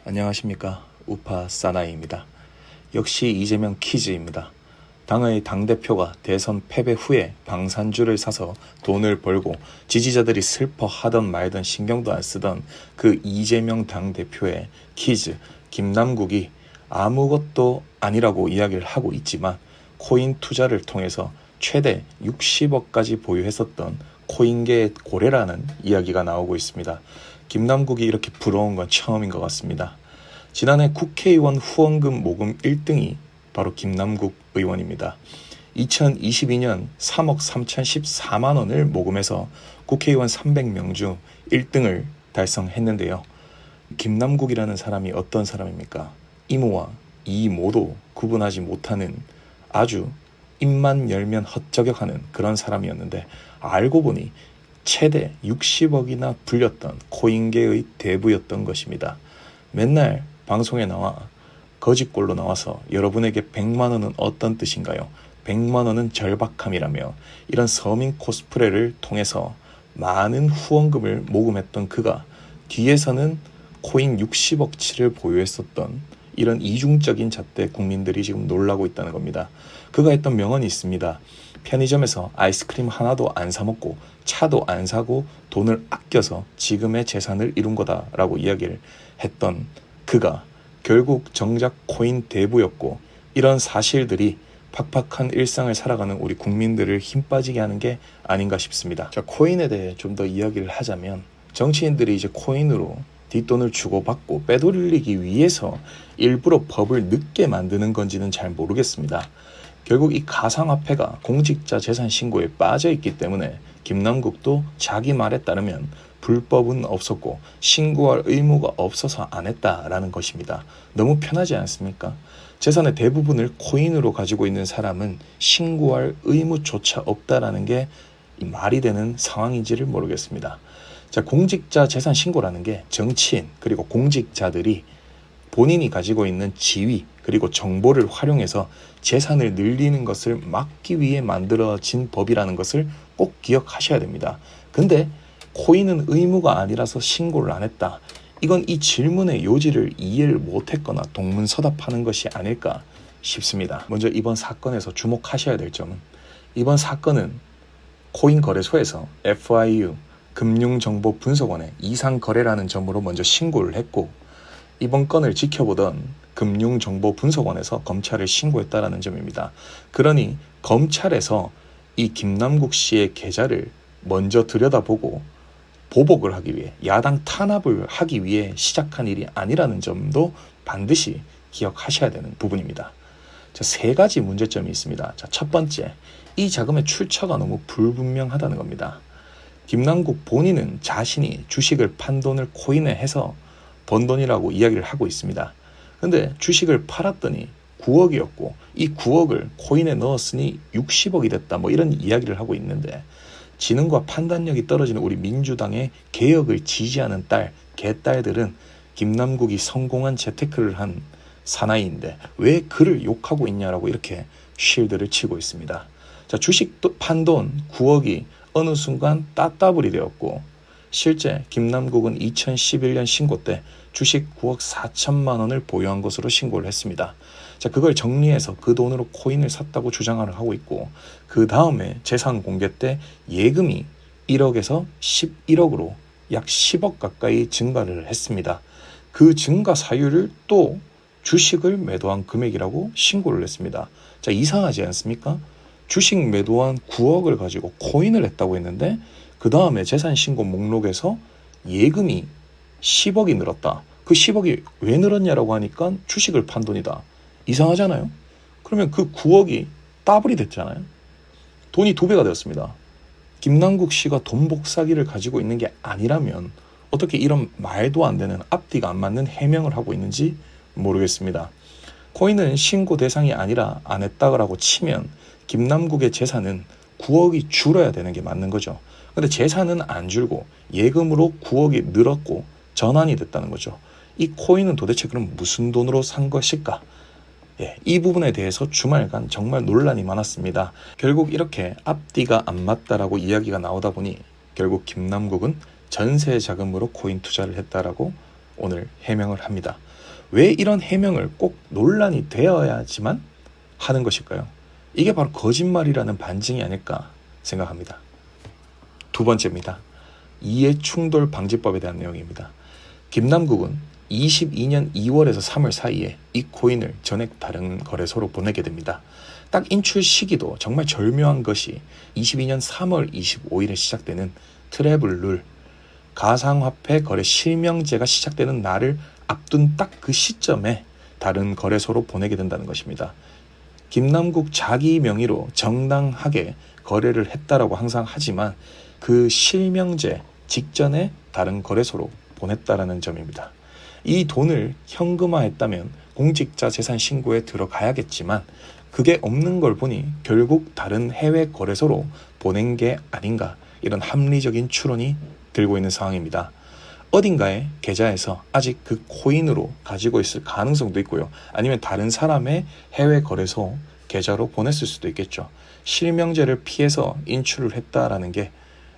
안녕하십니까. 우파 사나이입니다. 역시 이재명 퀴즈입니다. 당의 당대표가 대선 패배 후에 방산주를 사서 돈을 벌고 지지자들이 슬퍼하던 말던 신경도 안 쓰던 그 이재명 당대표의 퀴즈 김남국이 아무것도 아니라고 이야기를 하고 있지만 코인 투자를 통해서 최대 60억까지 보유했었던 코인계의 고래라는 이야기가 나오고 있습니다. 김남국이 이렇게 부러운 건 처음인 것 같습니다. 지난해 국회의원 후원금 모금 1등이 바로 김남국 의원입니다. 2022년 3억 3,014만 원을 모금해서 국회의원 300명 중 1등을 달성했는데요. 김남국이라는 사람이 어떤 사람입니까? 이모와 이모도 구분하지 못하는 아주 입만 열면 헛저격하는 그런 사람이었는데 알고 보니 최대 60억이나 불렸던 코인계의 대부였던 것입니다. 맨날 방송에 나와 거짓골로 나와서 여러분에게 100만 원은 어떤 뜻인가요? 100만 원은 절박함이라며 이런 서민 코스프레를 통해서 많은 후원금을 모금했던 그가 뒤에서는 코인 60억치를 보유했었던 이런 이중적인 잣대 국민들이 지금 놀라고 있다는 겁니다. 그가 했던 명언이 있습니다. 편의점에서 아이스크림 하나도 안 사 먹고 차도 안 사고 돈을 아껴서 지금의 재산을 이룬 거다라고 이야기를 했던 그가 결국 정작 코인 대부였고 이런 사실들이 팍팍한 일상을 살아가는 우리 국민들을 힘 빠지게 하는 게 아닌가 싶습니다. 자, 코인에 대해 좀 더 이야기를 하자면 정치인들이 이제 코인으로 뒷돈을 주고받고 빼돌리기 위해서 일부러 법을 늦게 만드는 건지는 잘 모르겠습니다. 결국 이 가상화폐가 공직자 재산 신고에 빠져 있기 때문에 김남국도 자기 말에 따르면 불법은 없었고 신고할 의무가 없어서 안 했다라는 것입니다. 너무 편하지 않습니까? 재산의 대부분을 코인으로 가지고 있는 사람은 신고할 의무조차 없다라는 게 말이 되는 상황인지를 모르겠습니다. 자, 공직자 재산 신고라는 게 정치인 그리고 공직자들이 본인이 가지고 있는 지위 그리고 정보를 활용해서 재산을 늘리는 것을 막기 위해 만들어진 법이라는 것을 꼭 기억하셔야 됩니다. 근데 코인은 의무가 아니라서 신고를 안 했다. 이건 이 질문의 요지를 이해를 못했거나 동문서답하는 것이 아닐까 싶습니다. 먼저 이번 사건에서 주목하셔야 될 점은 이번 사건은 코인 거래소에서 FIU 금융정보분석원에 이상거래라는 점으로 먼저 신고를 했고 이번 건을 지켜보던 금융정보분석원에서 검찰에 신고했다라는 점입니다. 그러니 검찰에서 이 김남국 씨의 계좌를 먼저 들여다보고 보복을 하기 위해 야당 탄압을 하기 위해 시작한 일이 아니라는 점도 반드시 기억하셔야 되는 부분입니다. 자, 세 가지 문제점이 있습니다. 자, 첫 번째, 이 자금의 출처가 너무 불분명하다는 겁니다. 김남국 본인은 자신이 주식을 판 돈을 코인에 해서 번 돈이라고 이야기를 하고 있습니다. 근데 주식을 팔았더니 9억이었고 이 9억을 코인에 넣었으니 60억이 됐다 뭐 이런 이야기를 하고 있는데 지능과 판단력이 떨어지는 우리 민주당의 개혁을 지지하는 개딸들은 김남국이 성공한 재테크를 한 사나이인데 왜 그를 욕하고 있냐라고 이렇게 쉴드를 치고 있습니다. 자, 주식 판 돈 9억이 어느 순간 따따블이 되었고 실제 김남국은 2011년 신고 때 주식 9억 4천만 원을 보유한 것으로 신고를 했습니다. 자, 그걸 정리해서 그 돈으로 코인을 샀다고 주장을 하고 있고 그 다음에 재산 공개 때 예금이 1억에서 11억으로 약 10억 가까이 증가를 했습니다. 그 증가 사유를 또 주식을 매도한 금액이라고 신고를 했습니다. 자, 이상하지 않습니까? 주식 매도한 9억을 가지고 코인을 했다고 했는데 그 다음에 재산신고 목록에서 예금이 10억이 늘었다. 그 10억이 왜 늘었냐라고 하니까 주식을 판 돈이다. 이상하잖아요? 그러면 그 9억이 더블이 됐잖아요. 돈이 2배가 되었습니다. 김남국 씨가 돈 복사기를 가지고 있는 게 아니라면 어떻게 이런 말도 안 되는 앞뒤가 안 맞는 해명을 하고 있는지 모르겠습니다. 코인은 신고 대상이 아니라 안 했다고 치면 김남국의 재산은 9억이 줄어야 되는 게 맞는 거죠. 근데 재산은 안 줄고 예금으로 9억이 늘었고 전환이 됐다는 거죠. 이 코인은 도대체 그럼 무슨 돈으로 산 것일까? 이 부분에 대해서 주말간 정말 논란이 많았습니다. 결국 이렇게 앞뒤가 안 맞다라고 이야기가 나오다 보니 결국 김남국은 전세 자금으로 코인 투자를 했다라고 오늘 해명을 합니다. 왜 이런 해명을 꼭 논란이 되어야지만 하는 것일까요? 이게 바로 거짓말이라는 반증이 아닐까 생각합니다. 두 번째입니다. 이해충돌 방지법에 대한 내용입니다. 김남국은 22년 2월에서 3월 사이에 이 코인을 전액 다른 거래소로 보내게 됩니다. 딱 인출 시기도 정말 절묘한 것이 22년 3월 25일에 시작되는 트래블룰 가상화폐 거래 실명제가 시작되는 날을 앞둔 딱 그 시점에 다른 거래소로 보내게 된다는 것입니다. 김남국 자기 명의로 정당하게 거래를 했다라고 항상 하지만 그 실명제 직전에 다른 거래소로 보냈다라는 점입니다. 이 돈을 현금화했다면 공직자 재산 신고에 들어가야겠지만 그게 없는 걸 보니 결국 다른 해외 거래소로 보낸 게 아닌가, 이런 합리적인 추론이 들고 있는 상황입니다. 어딘가에 계좌에서 아직 그 코인으로 가지고 있을 가능성도 있고요. 아니면 다른 사람의 해외 거래소 계좌로 보냈을 수도 있겠죠. 실명제를 피해서 인출을 했다라는 게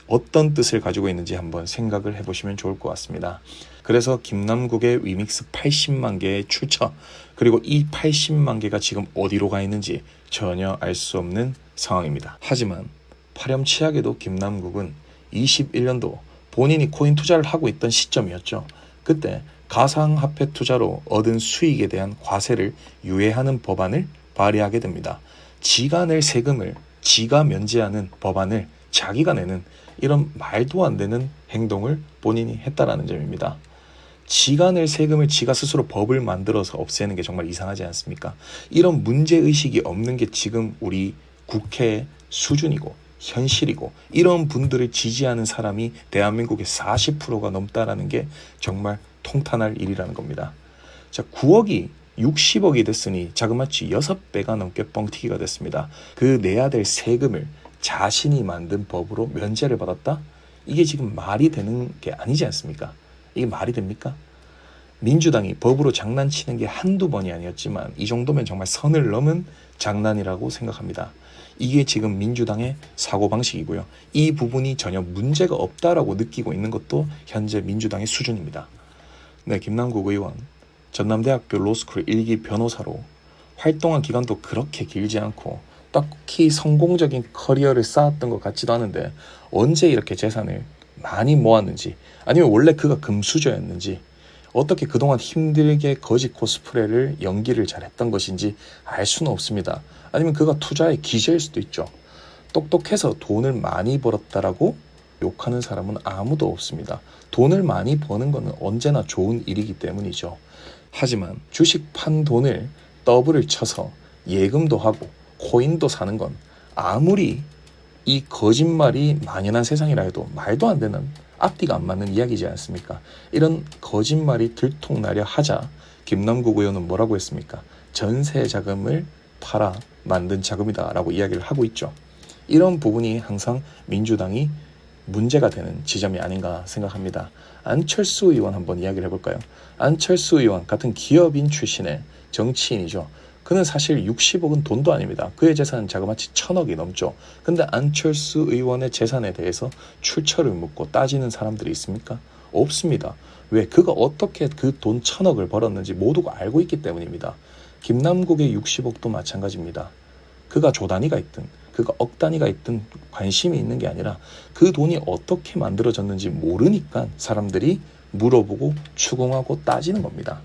어떤 뜻을 가지고 있는지 한번 생각을 해보시면 좋을 것 같습니다. 그래서 김남국의 위믹스 80만 개의 출처, 그리고 이 80만 개가 지금 어디로 가 있는지 전혀 알 수 없는 상황입니다. 하지만 파렴치하게도 김남국은 21년도 본인이 코인 투자를 하고 있던 시점이었죠. 그때 가상화폐 투자로 얻은 수익에 대한 과세를 유예하는 법안을 발의하게 됩니다. 지가 낼 세금을 지가 면제하는 법안을 자기가 내는 이런 말도 안 되는 행동을 본인이 했다라는 점입니다. 지가 낼 세금을 지가 스스로 법을 만들어서 없애는 게 정말 이상하지 않습니까? 이런 문제의식이 없는 게 지금 우리 국회의 수준이고 현실이고, 이런 분들을 지지하는 사람이 대한민국의 40%가 넘다라는 게 정말 통탄할 일이라는 겁니다. 자, 9억이 60억이 됐으니 자그마치 6배가 넘게 뻥튀기가 됐습니다. 그 내야 될 세금을 자신이 만든 법으로 면제를 받았다? 이게 지금 말이 되는 게 아니지 않습니까? 이게 말이 됩니까? 민주당이 법으로 장난치는 게 한두 번이 아니었지만 이 정도면 정말 선을 넘은 장난이라고 생각합니다. 이게 지금 민주당의 사고방식이고요. 이 부분이 전혀 문제가 없다라고 느끼고 있는 것도 현재 민주당의 수준입니다. 네, 김남국 의원, 전남대학교 로스쿨 1기 변호사로 활동한 기간도 그렇게 길지 않고 딱히 성공적인 커리어를 쌓았던 것 같지도 않은데 언제 이렇게 재산을 많이 모았는지, 아니면 원래 그가 금수저였는지, 어떻게 그동안 힘들게 거지 코스프레를 연기를 잘했던 것인지 알 수는 없습니다. 아니면 그가 투자의 기재일 수도 있죠. 똑똑해서 돈을 많이 벌었다라고 욕하는 사람은 아무도 없습니다. 돈을 많이 버는 것은 언제나 좋은 일이기 때문이죠. 하지만 주식 판 돈을 더블을 쳐서 예금도 하고 코인도 사는 건 아무리 이 거짓말이 만연한 세상이라 해도 말도 안 되는, 앞뒤가 안 맞는 이야기지 않습니까? 이런 거짓말이 들통나려 하자 김남국 의원은 뭐라고 했습니까? 전세 자금을 팔아 만든 자금이다 라고 이야기를 하고 있죠. 이런 부분이 항상 민주당이 문제가 되는 지점이 아닌가 생각합니다. 안철수 의원 한번 이야기를 해볼까요? 안철수 의원 같은 기업인 출신의 정치인이죠. 그는 사실 60억은 돈도 아닙니다. 그의 재산은 자그마치 1000억이 넘죠. 근데 안철수 의원의 재산에 대해서 출처를 묻고 따지는 사람들이 있습니까? 없습니다. 왜? 그가 어떻게 그 돈 1000억을 벌었는지 모두가 알고 있기 때문입니다. 김남국의 60억도 마찬가지입니다. 그가 조 단위가 있든 그가 억 단위가 있든 관심이 있는 게 아니라 그 돈이 어떻게 만들어졌는지 모르니까 사람들이 물어보고 추궁하고 따지는 겁니다.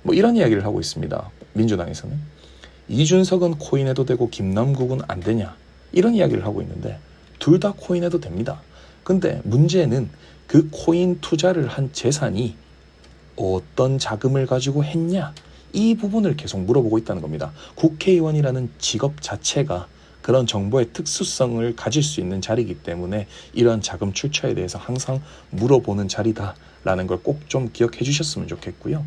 뭐 이런 이야기를 하고 있습니다. 민주당에서는 이준석은 코인해도 되고 김남국은 안 되냐, 이런 이야기를 하고 있는데 둘 다 코인해도 됩니다. 근데 문제는 그 코인 투자를 한 재산이 어떤 자금을 가지고 했냐, 이 부분을 계속 물어보고 있다는 겁니다. 국회의원이라는 직업 자체가 그런 정보의 특수성을 가질 수 있는 자리이기 때문에 이러한 자금 출처에 대해서 항상 물어보는 자리다라는 걸 꼭 좀 기억해 주셨으면 좋겠고요.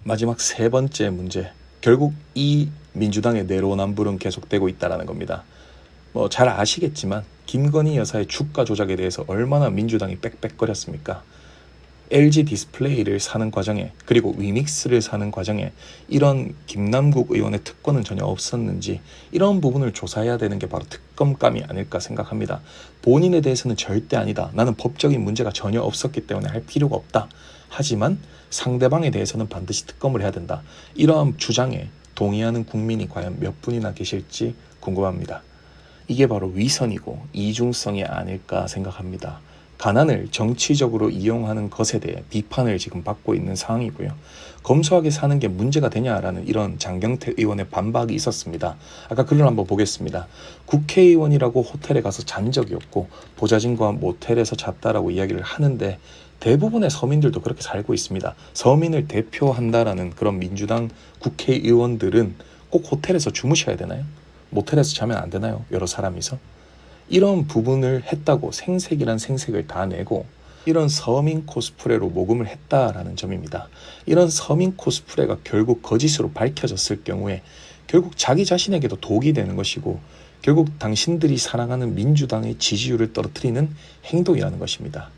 마지막 세 번째 문제, 결국 이 민주당의 내로남불은 계속되고 있다는 겁니다. 뭐 잘 아시겠지만 김건희 여사의 주가 조작에 대해서 얼마나 민주당이 빽빽거렸습니까? LG 디스플레이를 사는 과정에, 그리고 위믹스를 사는 과정에 이런 김남국 의원의 특권은 전혀 없었는지, 이런 부분을 조사해야 되는 게 바로 특검감이 아닐까 생각합니다. 본인에 대해서는 절대 아니다, 나는 법적인 문제가 전혀 없었기 때문에 할 필요가 없다 하지만 상대방에 대해서는 반드시 특검을 해야 된다. 이러한 주장에 동의하는 국민이 과연 몇 분이나 계실지 궁금합니다. 이게 바로 위선이고 이중성이 아닐까 생각합니다. 가난을 정치적으로 이용하는 것에 대해 비판을 지금 받고 있는 상황이고요. 검소하게 사는 게 문제가 되냐라는 이런 장경태 의원의 반박이 있었습니다. 아까 글을 한번 보겠습니다. 국회의원이라고 호텔에 가서 잔 적이 없고 보좌진과 모텔에서 잤다라고 이야기를 하는데 대부분의 서민들도 그렇게 살고 있습니다. 서민을 대표한다라는 그런 민주당 국회의원들은 꼭 호텔에서 주무셔야 되나요? 모텔에서 자면 안 되나요? 여러 사람이서? 이런 부분을 했다고 생색이란 생색을 다 내고 이런 서민 코스프레로 모금을 했다라는 점입니다. 이런 서민 코스프레가 결국 거짓으로 밝혀졌을 경우에 결국 자기 자신에게도 독이 되는 것이고 결국 당신들이 사랑하는 민주당의 지지율을 떨어뜨리는 행동이라는 것입니다.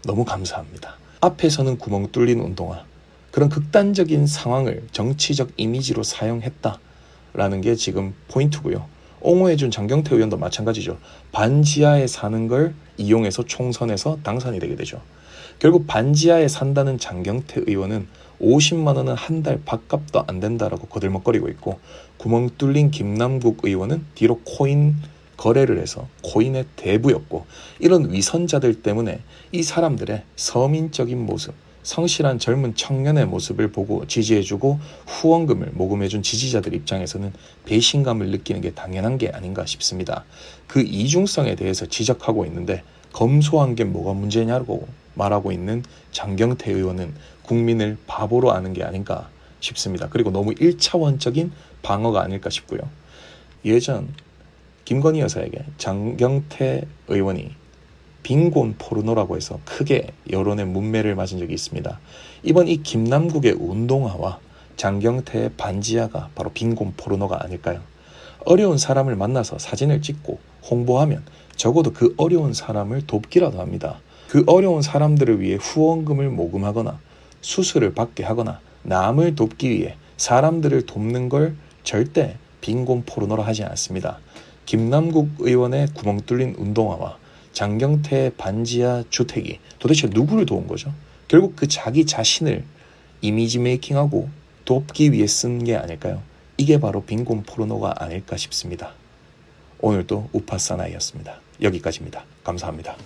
너무 감사합니다. 앞에서는 구멍 뚫린 운동화, 그런 극단적인 상황을 정치적 이미지로 사용했다라는 게 지금 포인트고요. 옹호해준 장경태 의원도 마찬가지죠. 반지하에 사는 걸 이용해서 총선에서 당선이 되게 되죠. 결국 반지하에 산다는 장경태 의원은 50만 원은 한 달 밥값도 안 된다라고 거들먹거리고 있고, 구멍 뚫린 김남국 의원은 뒤로 코인 거래를 해서 코인의 대부였고, 이런 위선자들 때문에 이 사람들의 서민적인 모습, 성실한 젊은 청년의 모습을 보고 지지해주고 후원금을 모금해준 지지자들 입장에서는 배신감을 느끼는 게 당연한 게 아닌가 싶습니다. 그 이중성에 대해서 지적하고 있는데 검소한 게 뭐가 문제냐고 말하고 있는 장경태 의원은 국민을 바보로 아는 게 아닌가 싶습니다. 그리고 너무 1차원적인 방어가 아닐까 싶고요. 예전 김건희 여사에게 장경태 의원이 빈곤 포르노라고 해서 크게 여론의 문매를 맞은 적이 있습니다. 이번 이 김남국의 운동화와 장경태의 반지하가 바로 빈곤 포르노가 아닐까요? 어려운 사람을 만나서 사진을 찍고 홍보하면 적어도 그 어려운 사람을 돕기라도 합니다. 그 어려운 사람들을 위해 후원금을 모금하거나 수술을 받게 하거나 남을 돕기 위해 사람들을 돕는 걸 절대 빈곤 포르노라 하지 않습니다. 김남국 의원의 구멍 뚫린 운동화와 장경태의 반지하 주택이 도대체 누구를 도운 거죠? 결국 그 자기 자신을 이미지 메이킹하고 돕기 위해 쓴 게 아닐까요? 이게 바로 빈곤 포르노가 아닐까 싶습니다. 오늘도 우파 사나이였습니다. 여기까지입니다. 감사합니다.